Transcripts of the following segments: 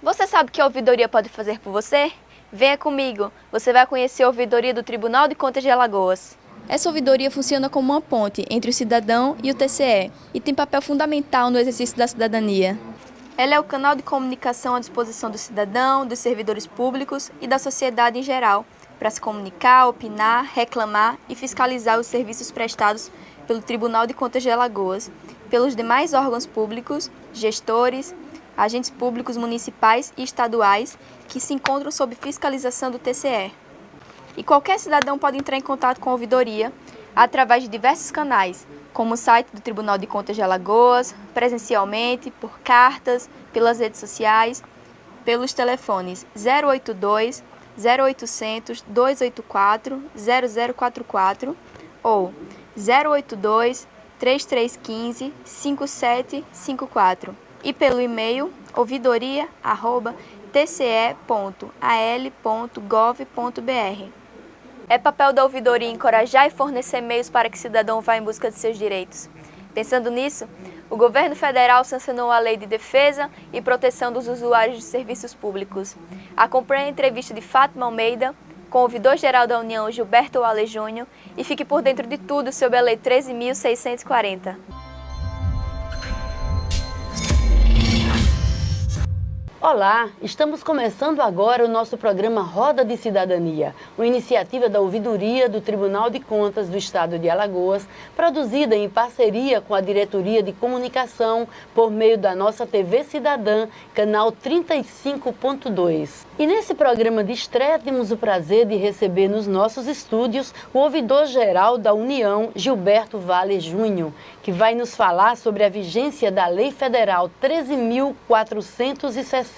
Você sabe o que a ouvidoria pode fazer por você? Venha comigo, você vai conhecer a ouvidoria do Tribunal de Contas de Alagoas. Essa ouvidoria funciona como uma ponte entre o cidadão e o TCE e tem papel fundamental no exercício da cidadania. Ela é o canal de comunicação à disposição do cidadão, dos servidores públicos e da sociedade em geral, para se comunicar, opinar, reclamar e fiscalizar os serviços prestados pelo Tribunal de Contas de Alagoas, pelos demais órgãos públicos, gestores, agentes públicos municipais e estaduais que se encontram sob fiscalização do TCE. E qualquer cidadão pode entrar em contato com a ouvidoria através de diversos canais, como o site do Tribunal de Contas de Alagoas, presencialmente, por cartas, pelas redes sociais, pelos telefones 082 0800 284 0044 ou 082 3315 5754 e pelo e-mail ouvidoria@tce.al.gov.br. É papel da ouvidoria encorajar e fornecer meios para que o cidadão vá em busca de seus direitos. Pensando nisso, o governo federal sancionou a Lei de Defesa e Proteção dos Usuários de Serviços Públicos. Acompanhe a entrevista de Fátima Almeida com o ouvidor-geral da União, Gilberto Waller Júnior, e fique por dentro de tudo sobre a Lei 13.640. Olá, estamos começando agora o nosso programa Roda de Cidadania, uma iniciativa da Ouvidoria do Tribunal de Contas do Estado de Alagoas, produzida em parceria com a Diretoria de Comunicação por meio da nossa TV Cidadã, canal 35.2. E nesse programa de estreia temos o prazer de receber nos nossos estúdios o ouvidor-geral da União, Gilberto Waller Júnior, que vai nos falar sobre a vigência da Lei Federal 13.460,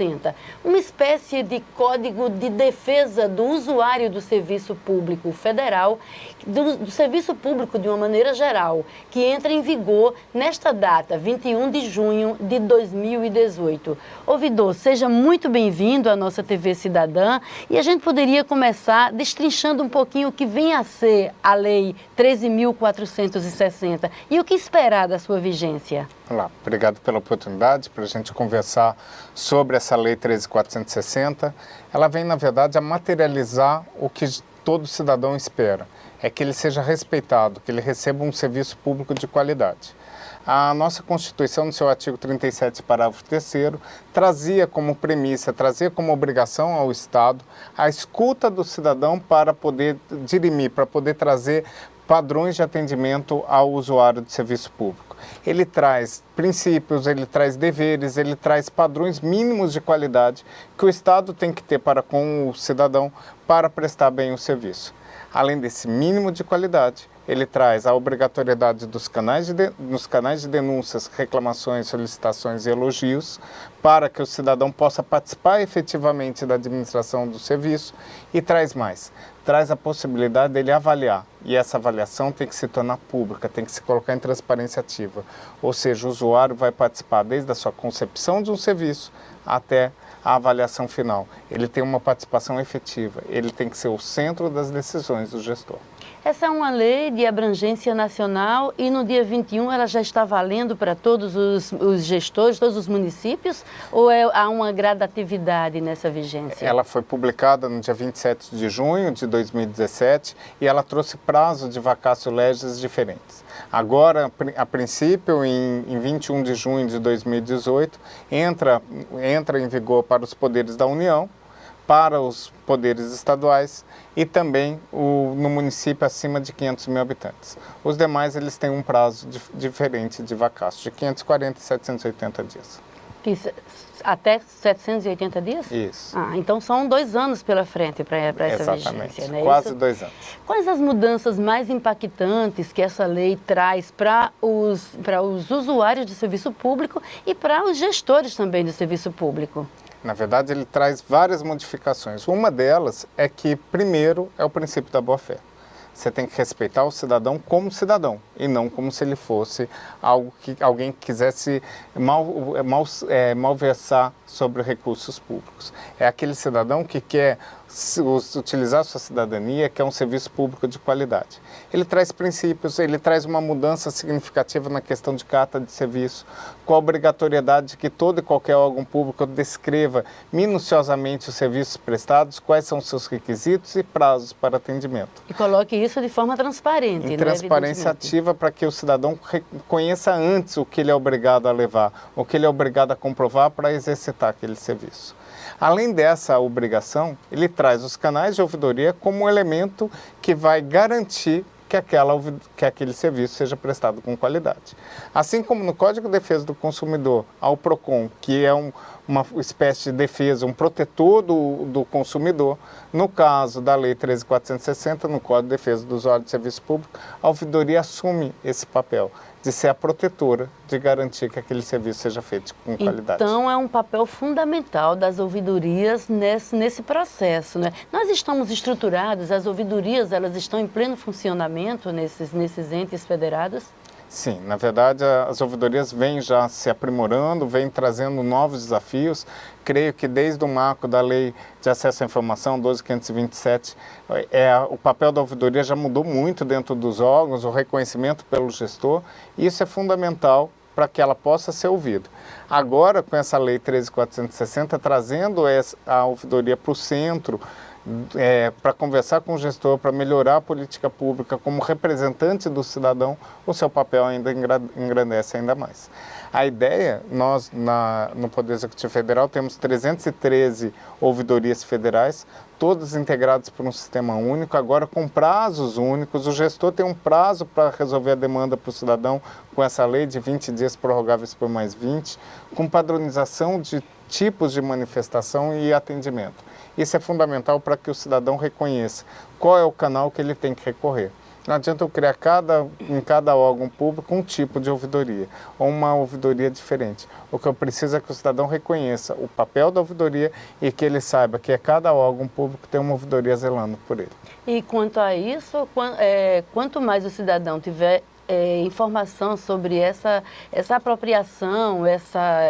uma espécie de código de defesa do usuário do serviço público federal, do serviço público de uma maneira geral, que entra em vigor nesta data, 21 de junho de 2018. Ouvidor, seja muito bem-vindo à nossa TV Cidadã, e a gente poderia começar destrinchando um pouquinho o que vem a ser a Lei 13.460 e o que esperar da sua vigência. Olá, obrigado pela oportunidade para a gente conversar sobre essa Lei 13.460. Ela vem, na verdade, a materializar o que todo cidadão espera, é que ele seja respeitado, que ele receba um serviço público de qualidade. A nossa Constituição, no seu artigo 37, parágrafo 3º, trazia como premissa, trazia como obrigação ao Estado a escuta do cidadão para poder dirimir, para poder trazer padrões de atendimento ao usuário de serviço público. Ele traz princípios, ele traz deveres, ele traz padrões mínimos de qualidade que o Estado tem que ter para com o cidadão para prestar bem o serviço. Além desse mínimo de qualidade, ele traz a obrigatoriedade dos canais de denúncias, reclamações, solicitações e elogios para que o cidadão possa participar efetivamente da administração do serviço, e traz mais. Traz a possibilidade dele avaliar, e essa avaliação tem que se tornar pública, tem que se colocar em transparência ativa. Ou seja, o usuário vai participar desde a sua concepção de um serviço até a avaliação final. Ele tem uma participação efetiva, ele tem que ser o centro das decisões do gestor. Essa é uma lei de abrangência nacional e no dia 21 ela já está valendo para todos os gestores, todos os municípios, ou há uma gradatividade nessa vigência? Ela foi publicada no dia 27 de junho de 2017 e ela trouxe prazo de vacatio legis diferentes. Agora, a princípio, em 21 de junho de 2018, entra em vigor para os poderes da União, para os poderes estaduais e também no município acima de 500 mil habitantes. Os demais, eles têm um prazo diferente de vacatio, de 540 e 780 dias. Até 780 dias? Isso. Então são 2 anos pela frente para essa vigência, né? Quase 2 anos. Quais as mudanças mais impactantes que essa lei traz para os usuários de serviço público e para os gestores também do serviço público? Na verdade, ele traz várias modificações. Uma delas é que, primeiro, é o princípio da boa-fé. Você tem que respeitar o cidadão como cidadão e não como se ele fosse alguém que quisesse malversar sobre recursos públicos. É aquele cidadão que quer utilizar a sua cidadania, que é um serviço público de qualidade. Ele traz princípios, ele traz uma mudança significativa na questão de carta de serviço, com a obrigatoriedade de que todo e qualquer órgão público descreva minuciosamente os serviços prestados, quais são os seus requisitos e prazos para atendimento. E coloque isso de forma transparente. E transparência ativa para que o cidadão conheça antes o que ele é obrigado a levar, o que ele é obrigado a comprovar para exercitar aquele serviço. Além dessa obrigação, ele traz os canais de ouvidoria como um elemento que vai garantir que aquele serviço seja prestado com qualidade. Assim como no Código de Defesa do Consumidor, ao PROCON, que é uma espécie de defesa, um protetor do consumidor, no caso da Lei 13.460, no Código de Defesa do Usuário de Serviço Público, a ouvidoria assume esse papel de ser a protetora, de garantir que aquele serviço seja feito com qualidade. Então, é um papel fundamental das ouvidorias nesse processo, né? Nós estamos estruturados, as ouvidorias, elas estão em pleno funcionamento nesses entes federados? Sim, na verdade as ouvidorias vêm já se aprimorando, vêm trazendo novos desafios. Creio que desde o marco da Lei de Acesso à Informação, 12.527, o papel da ouvidoria já mudou muito dentro dos órgãos, o reconhecimento pelo gestor, e isso é fundamental para que ela possa ser ouvida. Agora, com essa Lei 13.460, trazendo a ouvidoria para o centro, para conversar com o gestor, para melhorar a política pública como representante do cidadão, o seu papel ainda engrandece ainda mais. A ideia, nós no Poder Executivo Federal temos 313 ouvidorias federais, todas integradas por um sistema único, agora com prazos únicos. O gestor tem um prazo para resolver a demanda para o cidadão com essa lei de 20 dias prorrogáveis por mais 20, com padronização de tipos de manifestação e atendimento. Isso é fundamental para que o cidadão reconheça qual é o canal que ele tem que recorrer. Não adianta eu criar em cada órgão público um tipo de ouvidoria, ou uma ouvidoria diferente. O que eu preciso é que o cidadão reconheça o papel da ouvidoria e que ele saiba que cada órgão público tem uma ouvidoria zelando por ele. E quanto a isso, quanto mais o cidadão tiver informação sobre essa apropriação,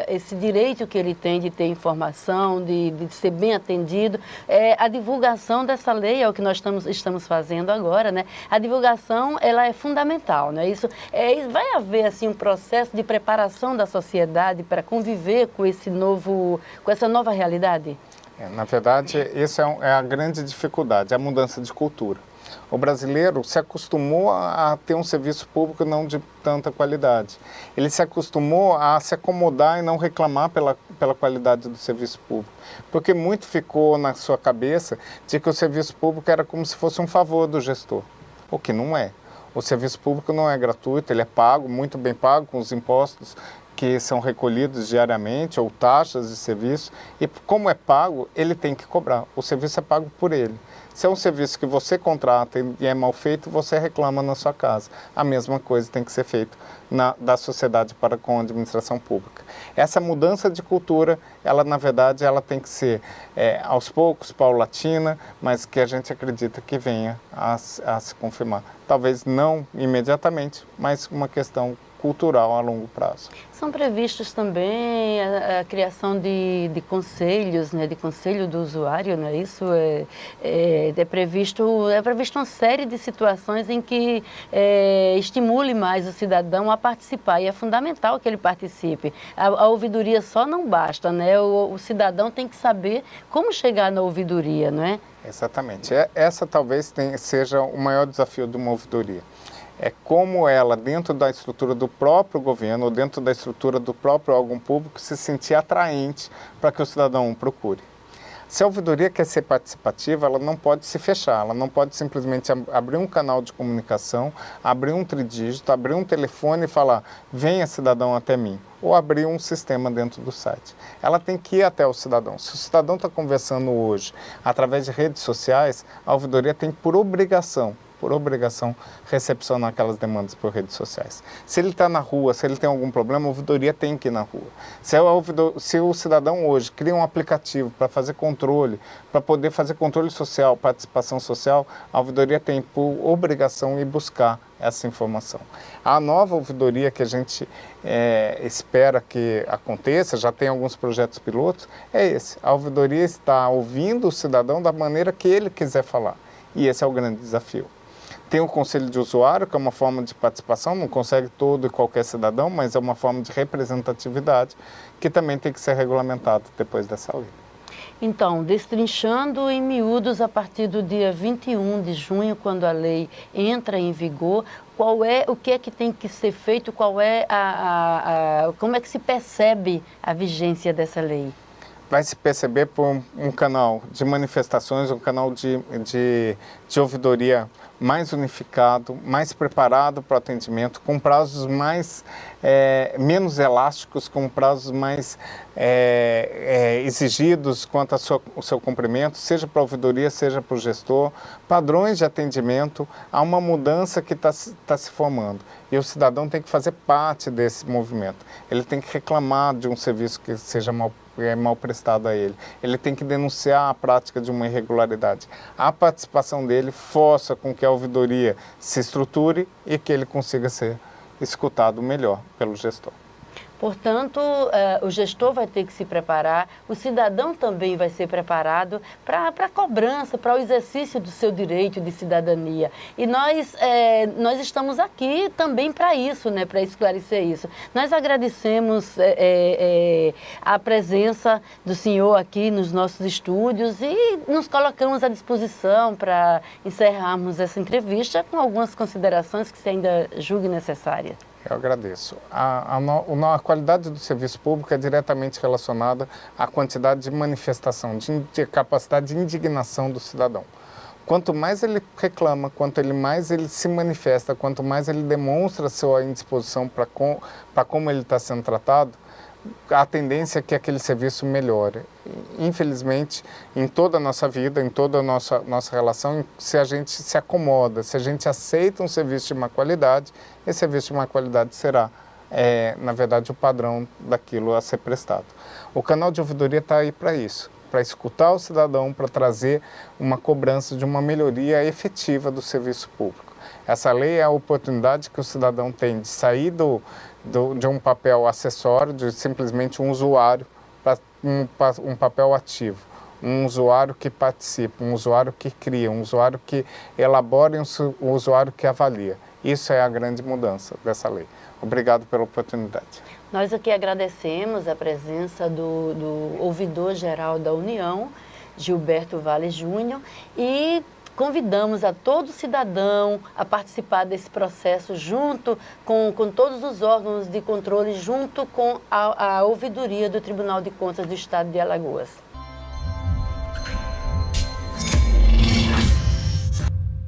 esse direito que ele tem de ter informação, de ser bem atendido, a divulgação dessa lei é o que nós estamos fazendo agora, né? A divulgação, ela é fundamental, né? Isso vai haver assim um processo de preparação da sociedade para conviver com essa nova realidade? Na verdade, essa é a grande dificuldade, a mudança de cultura. O brasileiro se acostumou a ter um serviço público não de tanta qualidade. Ele se acostumou a se acomodar e não reclamar pela qualidade do serviço público. Porque muito ficou na sua cabeça de que o serviço público era como se fosse um favor do gestor, o que não é. O serviço público não é gratuito, ele é pago, muito bem pago, com os impostos que são recolhidos diariamente, ou taxas de serviço, e como é pago, ele tem que cobrar. O serviço é pago por ele. Se é um serviço que você contrata e é mal feito, você reclama na sua casa. A mesma coisa tem que ser feita da sociedade para com a administração pública. Essa mudança de cultura, ela na verdade, ela tem que ser aos poucos, paulatina, mas que a gente acredita que venha a se confirmar. Talvez não imediatamente, mas uma questão cultural a longo prazo. São previstos também a criação de conselhos, né, de conselho do usuário, não é isso? É previsto uma série de situações em que estimule mais o cidadão a participar, e é fundamental que ele participe. A ouvidoria só não basta, né? O cidadão tem que saber como chegar na ouvidoria, não é? Exatamente. Essa talvez seja o maior desafio de uma ouvidoria. É como ela, dentro da estrutura do próprio governo, ou dentro da estrutura do próprio órgão público, se sentir atraente para que o cidadão procure. Se a ouvidoria quer ser participativa, ela não pode se fechar, ela não pode simplesmente abrir um canal de comunicação, abrir um tridígito, abrir um telefone e falar, venha cidadão até mim, ou abrir um sistema dentro do site. Ela tem que ir até o cidadão. Se o cidadão está conversando hoje através de redes sociais, a ouvidoria tem por obrigação por obrigação, recepcionar aquelas demandas por redes sociais. Se ele está na rua, se ele tem algum problema, a ouvidoria tem que ir na rua. Se o cidadão hoje cria um aplicativo para fazer controle, para poder fazer controle social, participação social, a ouvidoria tem por obrigação ir buscar essa informação. A nova ouvidoria que a gente espera que aconteça, já tem alguns projetos pilotos, é esse. A ouvidoria está ouvindo o cidadão da maneira que ele quiser falar. E esse é o grande desafio. Tem o conselho de usuário, que é uma forma de participação, não consegue todo e qualquer cidadão, mas é uma forma de representatividade que também tem que ser regulamentado depois dessa lei. Então, destrinchando em miúdos a partir do dia 21 de junho, quando a lei entra em vigor, o que é que tem que ser feito, como é que se percebe a vigência dessa lei? Vai se perceber por um canal de manifestações, um canal de ouvidoria mais unificado, mais preparado para o atendimento, com prazos menos elásticos, com prazos mais exigidos quanto ao seu cumprimento, seja para a ouvidoria, seja para o gestor, padrões de atendimento. Há uma mudança que está se formando e o cidadão tem que fazer parte desse movimento. Ele tem que reclamar de um serviço que seja mal prestado a ele. Ele tem que denunciar a prática de uma irregularidade. A participação dele força com que a ouvidoria se estruture e que ele consiga ser escutado melhor pelo gestor. Portanto, o gestor vai ter que se preparar, o cidadão também vai ser preparado para a cobrança, para o exercício do seu direito de cidadania. E nós estamos aqui também para isso, né, para esclarecer isso. Nós agradecemos a presença do senhor aqui nos nossos estúdios e nos colocamos à disposição para encerrarmos essa entrevista com algumas considerações que você ainda julgue necessárias. Eu agradeço. A qualidade do serviço público é diretamente relacionada à quantidade de manifestação, de capacidade de indignação do cidadão. Quanto mais ele reclama, quanto mais ele se manifesta, quanto mais ele demonstra sua indisposição para como ele está sendo tratado, a tendência é que aquele serviço melhore. Infelizmente, em toda a nossa vida, em toda a nossa relação, se a gente se acomoda, se a gente aceita um serviço de má qualidade, esse serviço de má qualidade será, na verdade, o padrão daquilo a ser prestado. O canal de ouvidoria está aí para isso, para escutar o cidadão, para trazer uma cobrança de uma melhoria efetiva do serviço público. Essa lei é a oportunidade que o cidadão tem de sair de um papel acessório, de simplesmente um usuário, para um papel ativo. Um usuário que participa, um usuário que cria, um usuário que elabora e um usuário que avalia. Isso é a grande mudança dessa lei. Obrigado pela oportunidade. Nós aqui agradecemos a presença do ouvidor-geral da União, Gilberto Vale Júnior, e convidamos a todo cidadão a participar desse processo junto com todos os órgãos de controle, junto com a ouvidoria do Tribunal de Contas do Estado de Alagoas.